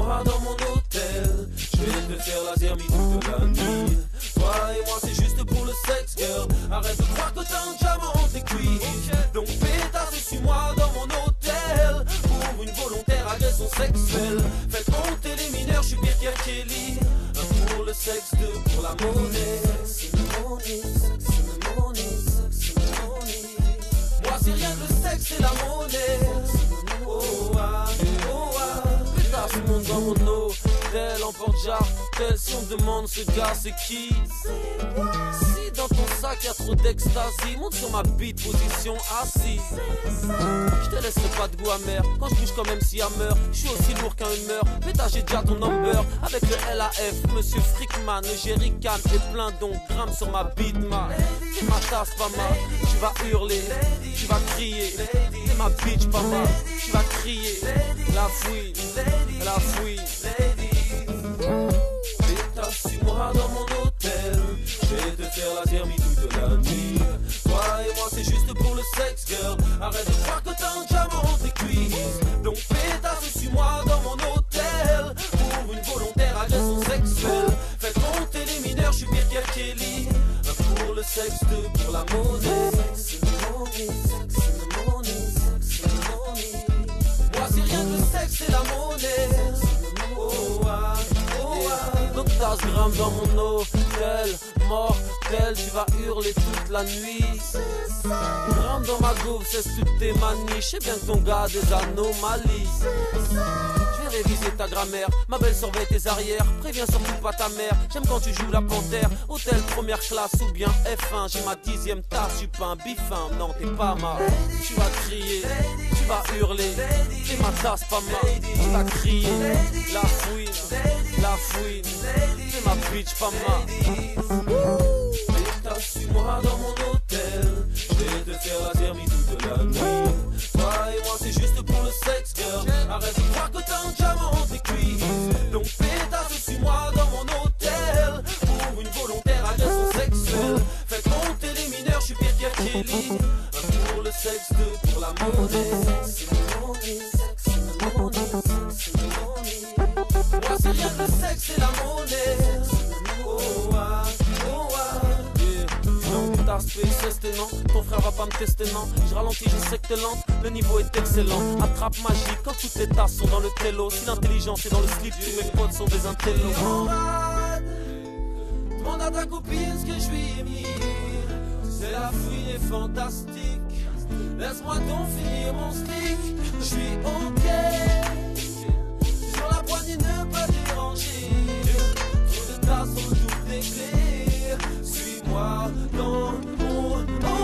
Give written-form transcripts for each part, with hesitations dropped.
moi dans mon hôtel. Je vais te faire la zermie toute la nuit. Toi et moi c'est juste pour le sexe, girl. Arrête de croire que t'as un diamant entre tes cuisses. Donc pétasse, suis-moi dans mon hôtel. Pour une volontaire agression sexuelle. Faites monter les mineurs, je suis pire qu'un Kelly. Pour le sexe, deux pour la monnaie. Moi c'est rien que le sexe et la monnaie. Oh ah, oh ah. Pétasse monte dans mon hôtel en porte-jarre. Si on demande ce gars c'est qui? Si dans ton sac y'a trop d'ecstasy, monte sur ma bite, position assise. Je te laisserai pas de goût amer quand je bouge comme MC Hammer. Je suis aussi lourd qu'un humeur. Pétage, j'ai déjà ton number avec le LAF, Monsieur Frickman, le jerrycan et plein d'ongles grammes sur ma bite, ma. T'es ma tasse, pas ma. Tu vas hurler, tu vas crier. T'es ma bitch, pas ma. Tu vas crier. La fouine, la fouine. Suis-moi dans mon hôtel. Je vais te faire la zermie toute la nuit. Toi et moi c'est juste pour le sexe, girl. Arrête de croire que t'as un diamant entre tes cuisses. Donc pétasse, suis-moi dans mon hôtel. Pour une volontaire agression sexuelle. Faites monter les mineurs, je suis pire qu'un Kelly. Pour le sexe, deux pour la monnaie. Moi c'est rien que le sexe et la monnaie. Oh ah, oh ah. Donc t'as ce gramme dans mon hôtel. Mortel, tu vas hurler toute la nuit. Gramme dans ma gouve, c'est toutes tes manies. Je sais bien que ton gars a des anomalies. Je vais réviser ta grammaire. Ma belle surveille tes arrières. Préviens surtout pas ta mère. J'aime quand tu joues la panthère. Hôtel première classe ou bien F1. J'ai ma 10e tasse, je suis pas un bifin. Non t'es pas ma. Tu vas crier, tu vas hurler. T'es ma tasse, pas ma. Tu vas crier. La fouine, la fouine. T'es ma bitch, pas ma. Pétasse, suis-moi dans mon hôtel. Je vais te faire la zermie toute la nuit. Toi et moi c'est juste pour le sexe, girl. Arrête de croire que t'as un diamant entre tes cuisses. Donc pétasse, suis-moi dans mon hôtel. Pour une volontaire agression sexuelle. Faites monter les mineurs, je suis pire qu'un Kelly. Pour le sexe, deux pour la monnaie. Moi c'est rien que le sexe et la monnaie. Oh ah, oh ah. Ta spécialité, c'est non, ton frère va pas me tester, non. Je ralentis, je sais que t'es lente, le niveau est excellent. Attrape magique quand toutes les tasses sont dans le télo. Si l'intelligence est dans le slip, tous mes potes sont des intellos. Demande à ta copine ce que je lui ai mis. C'est la fouine est fantastique. Laisse-moi donc finir mon stick. Je suis ok. Sur la poignée, ne pas déranger. Trop de tasses sont toutes les clés. Suis-moi dans mon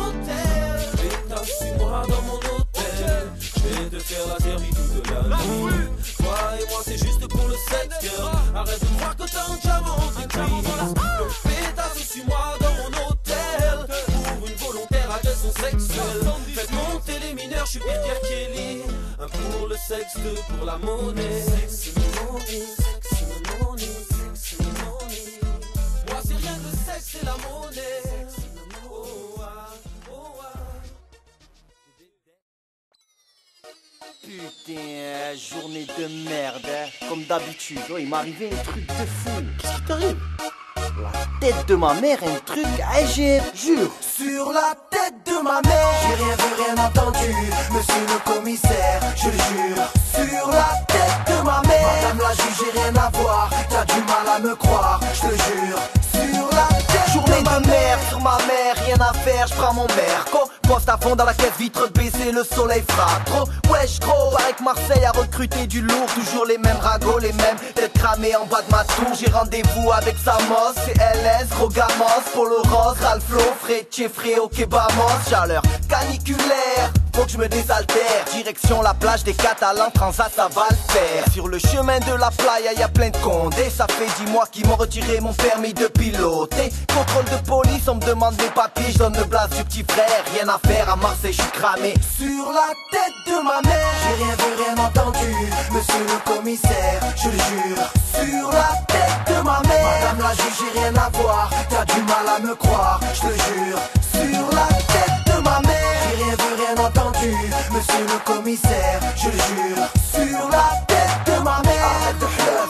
hôtel. Pétasse, suis-moi dans mon hôtel. Je vais te faire la zermie toute la nuit. Toi et moi c'est juste pour le sexe, girl. Arrête de croire que t'as un diamant entre tes cuisses. Donc pétasse, suis-moi dans mon hôtel. Pour une volontaire agression sexuelle. Faites monter les mineurs, je suis pire qu'un Kelly. Un pour le sexe, deux pour la monnaie. Moi c'est rien que le sexe et la monnaie. Oh ah, oh ah. Putain, journée de merde, hein. Comme d'habitude. Oh, il m'est arrivé un truc de fou. Qu'est-ce qui t'arrive? La tête de ma mère, un truc, j'ai jure. Sur la tête de ma mère, j'ai rien vu, rien entendu. Monsieur le commissaire, je le jure. Sur la tête de ma mère, madame la juge, j'ai rien à voir. T'as du mal à me croire, je te jure. Sur la tête Journée de merde, sur ma mère, rien à faire, je prends mon merco. Poste à fond dans la caisse, vitre baissée, le soleil frappe trop. Wesh gros, avec Marseille a recruté du lourd. Toujours les mêmes ragots, les mêmes têtes cramées en bas de ma tour. J'ai rendez-vous avec Samos, CLS, gros gamos, Polo Rose, Ralflo, Frétier, Fréo, Kebamos. Chaleur caniculaire, faut que je me désaltère. Direction la plage des Catalans, Transat ça va le faire. Sur le chemin de la playa y'a plein de condés. Ça fait 10 mois qu'ils m'ont retiré mon permis de piloter. Contrôle de police, on me demande mes papiers. Je donne le blast du petit frère, rien à faire à Marseille, je suis cramé. Sur la tête de ma mère, j'ai rien vu, rien entendu. Monsieur le commissaire, je le jure. Sur la tête de ma mère, madame la juge, j'ai rien à voir. T'as du mal à me croire, je te jure. Sur la tête de ma mère, j'ai rien vu, rien entendu. Monsieur le commissaire, je le jure. Sur la tête de ma mère, arrête de pleurer.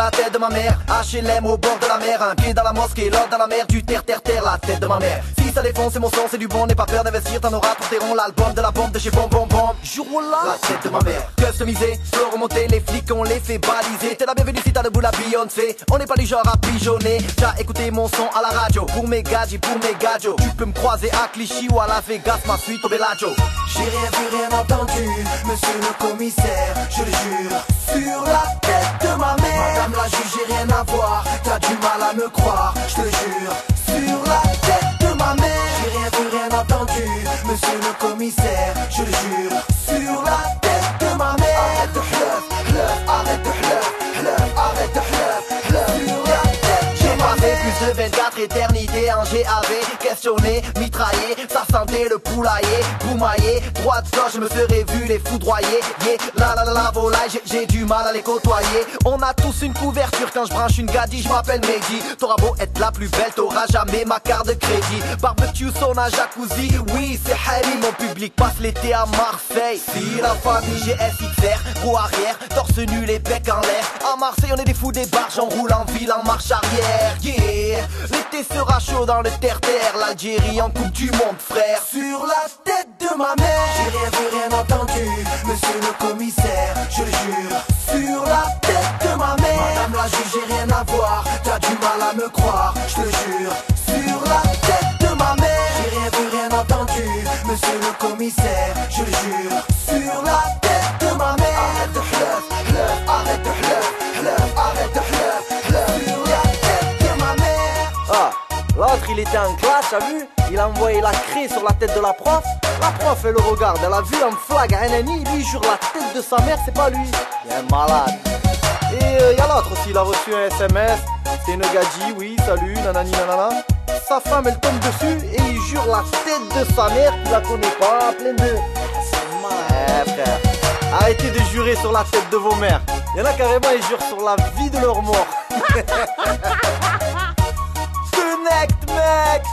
la tête de ma mère. HLM au bord de la mer, un pied dans la mosquée, l'autre dans la mer, du terre, la tête de ma mère. Si ça défonce, c'est mon son, c'est du bon, n'aie pas peur d'investir, t'en auras pour tes ronds. L'album de la bombe de chez Bom Bom Bom. Jour-là, la tête de ma mère. Customisé, slow remonté, les flics on les fait baliser. T'es la bienvenue si t'as debout la Beyoncé. On n'est pas du genre à pigeonner. T'as écouté mon son à la radio. Pour mes gadgets, pour mes gadgets. Tu peux me croiser à Clichy ou à Las Vegas, ma suite au Bellagio. J'ai rien vu, rien entendu, monsieur le commissaire, je le jure, sur la tête de ma mère. Madame la juge, j'ai rien à voir, t'as du mal à me croire, je te jure, sur la tête de ma mère. J'ai rien vu, rien entendu, monsieur le commissaire, je le jure, sur la tête de ma mère. Arrête de bluff, arrête de bluff, arrête de bluff, sur la tête. J'ai passé plus de 24 éternités en GAV. Questionné, mitraillé, ça sentait le poulailler. Boumaillé, droite gauche, je me serais vu les foudroyer. Yeah, la volaille, j'ai du mal à les côtoyer. On a tous une couverture quand je branche une gadie, je m'appelle Mehdi. T'auras beau être la plus belle, t'auras jamais ma carte de crédit. Barbecue, sauna, jacuzzi, oui c'est Harry. Mon public passe l'été à Marseille. Si la famille GSXR, roue arrière, torse nu, les becs en l'air. À Marseille on est des fous des barges, on roule en ville en marche arrière. Yeah, l'été sera chaud dans le terre-terre. L'Algérie en coupe du monde frère. Sur la tête de ma mère. J'ai rien vu, rien entendu, monsieur le commissaire, je le jure, sur la tête de ma mère. Madame la juge, j'ai rien à voir, t'as du mal à me croire, je te jure, sur la tête de ma mère. J'ai rien vu, rien entendu, monsieur le commissaire, je le jure, sur la tête de ma mère. Arrête de bluff, arrête de bluff, arrête de bluff, sur la tête de ma mère. Ah, l'autre il était en classe, t'as vu? Il a envoyé la craie sur la tête de la prof. La prof elle le regarde, elle a vu un flag à NNI, lui jure la tête de sa mère, c'est pas lui. Il est malade. Et y a l'autre aussi, il a reçu un SMS. C'est une gadji, oui, salut, nanani nanana. Sa femme elle tombe dessus et il jure la tête de sa mère qu'il la connaît pas, plein de... C'est malade, frère. Arrêtez de jurer sur la tête de vos mères. Il y en a carrément, ils jurent sur la vie de leur mort. Connect, mec.